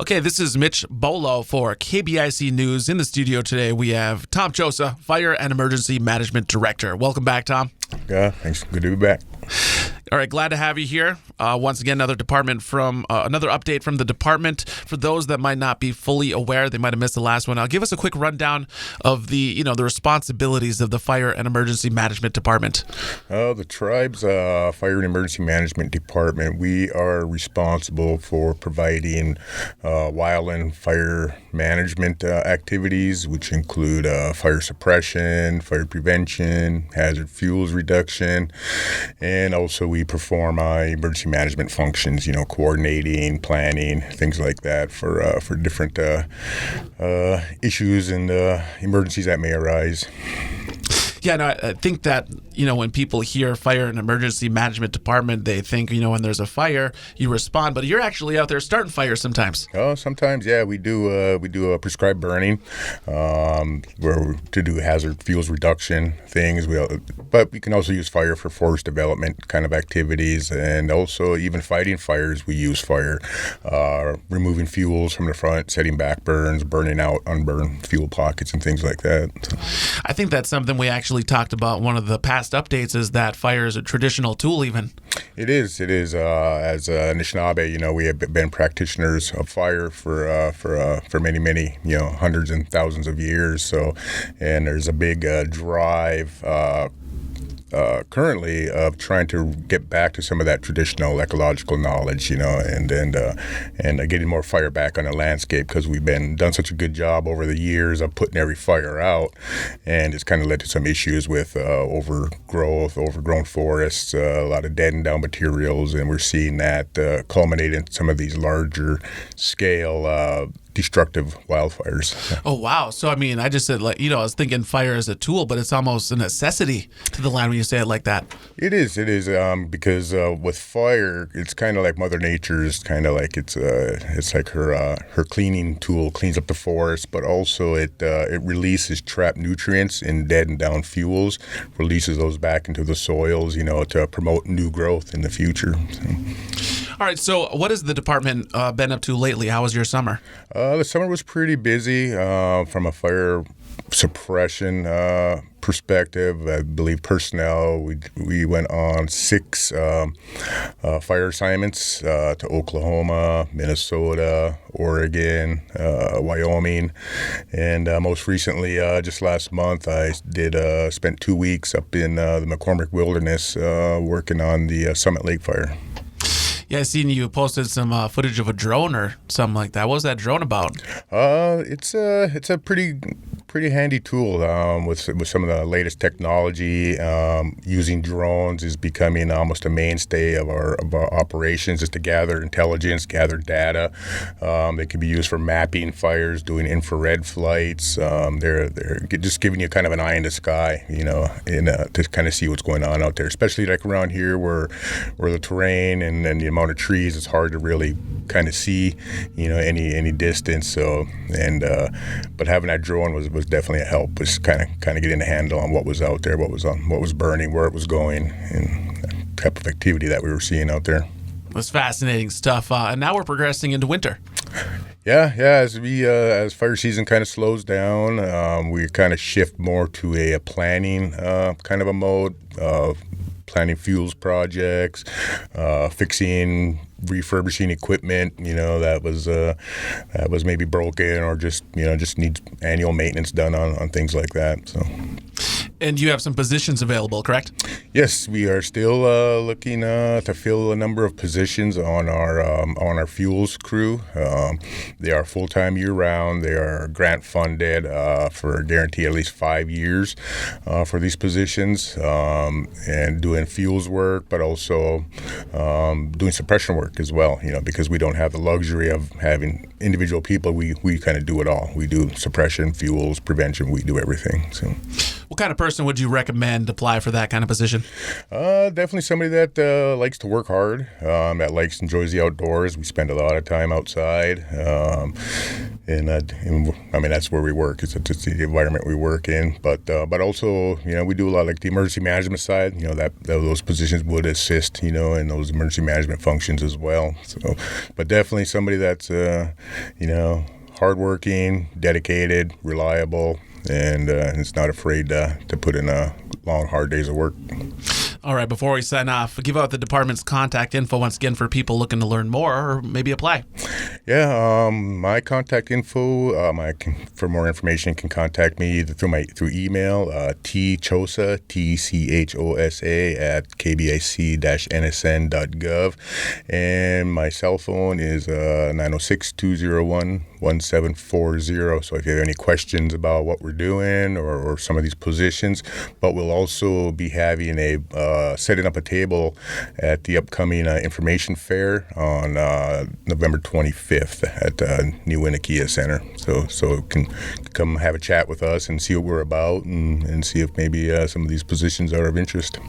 Okay, this is Mitch Bolo for KBIC News. In the studio today, we have Tom Chosa, Fire and Emergency Management Director. Welcome back, Tom. Yeah, thanks. Good to be back. All right, glad to have you here. Once again, another update from the department. For those that might not be fully aware, they might have missed the last one. I'll give us a quick rundown of the responsibilities of the Fire and Emergency Management Department. The tribe's Fire and Emergency Management Department, we are responsible for providing wildland fire management activities, which include fire suppression, fire prevention, hazard fuels reduction, and also we perform emergency management functions, coordinating, planning, things like that for different issues and emergencies that may arise. Yeah, no, I think that, when people hear Fire and Emergency Management Department, they think, when there's a fire, you respond, but you're actually out there starting fires sometimes. Oh, sometimes, yeah, we do a prescribed burning, to do hazard fuels reduction things. But we can also use fire for forest development kind of activities, and also even fighting fires. We use fire, removing fuels from the front, setting back burns, burning out unburned fuel pockets, and things like that. So. I think that's something we actually talked about. One of the past updates is that fire is a traditional tool even. It is. As Anishinabe, we have been practitioners of fire for many, hundreds and thousands of years. So, and there's a big drive currently of trying to get back to some of that traditional ecological knowledge, and getting more fire back on the landscape, because we've done such a good job over the years of putting every fire out, and it's kind of led to some issues with overgrown forests, a lot of dead and down materials, and we're seeing that culminate in some of these larger scale destructive wildfires. Oh, wow. So, I just said, I was thinking fire as a tool, but it's almost a necessity to the land when you say it like that. It is, because with fire, it's kind of like Mother Nature's kind of like it's like her cleaning tool, cleans up the forest, but also it releases trapped nutrients in dead and down fuels, releases those back into the soils, to promote new growth in the future. So. All right, so what has the department been up to lately? How was your summer? The summer was pretty busy from a fire suppression perspective. I believe personnel, we went on 6 fire assignments to Oklahoma, Minnesota, Oregon, Wyoming, and most recently, just last month, I spent 2 weeks up in the McCormick Wilderness working on the Summit Lake fire. Yeah, I seen you posted some footage of a drone or something like that. What was that drone about? It's a pretty handy tool with some of the latest technology. Using drones is becoming almost a mainstay of our operations, just to gather intelligence, gather data. They can be used for mapping fires, doing infrared flights. They're just giving you kind of an eye in the sky, to kind of see what's going on out there, especially like around here where the terrain and the amount of trees, it's hard to really kind of see, any distance. So, but having that drone was definitely a help. Was kind of getting a handle on what was out there, what was burning, where it was going, and the type of activity that we were seeing out there. That's fascinating stuff. And now we're progressing into winter. Yeah. As fire season kind of slows down, we kind of shift more to a planning kind of a mode of planning fuels projects, fixing, refurbishing equipment, that was maybe broken, or just needs annual maintenance done on things like that. So. And you have some positions available, correct? Yes, we are still looking to fill a number of positions on our fuels crew. They are full-time year-round. They are grant-funded for a guarantee at least 5 years for these positions, and doing fuels work, but also doing suppression work as well. Because we don't have the luxury of having individual people, we kind of do it all. We do suppression, fuels, prevention. We do everything. So. What kind of person would you recommend apply for that kind of position? Definitely somebody that likes to work hard, that enjoys the outdoors. We spend a lot of time outside, and I mean that's where we work. It's the environment we work in. But also, we do a lot like the emergency management side. That those positions would assist, in those emergency management functions as well. So, but definitely somebody that's hardworking, dedicated, reliable, and is not afraid to put in long, hard days of work. All right, before we sign off, give out the department's contact info once again for people looking to learn more or maybe apply. Yeah, my contact info, for more information, you can contact me either through email, tchosa, tchosa at kbic-nsn.gov, and my cell phone is 906-201-1740. So if you have any questions about what we're doing or some of these positions, but we'll also be having setting up a table at the upcoming information fair on November 25th at New Winakia Center. So you can come have a chat with us and see what we're about and see if maybe some of these positions are of interest.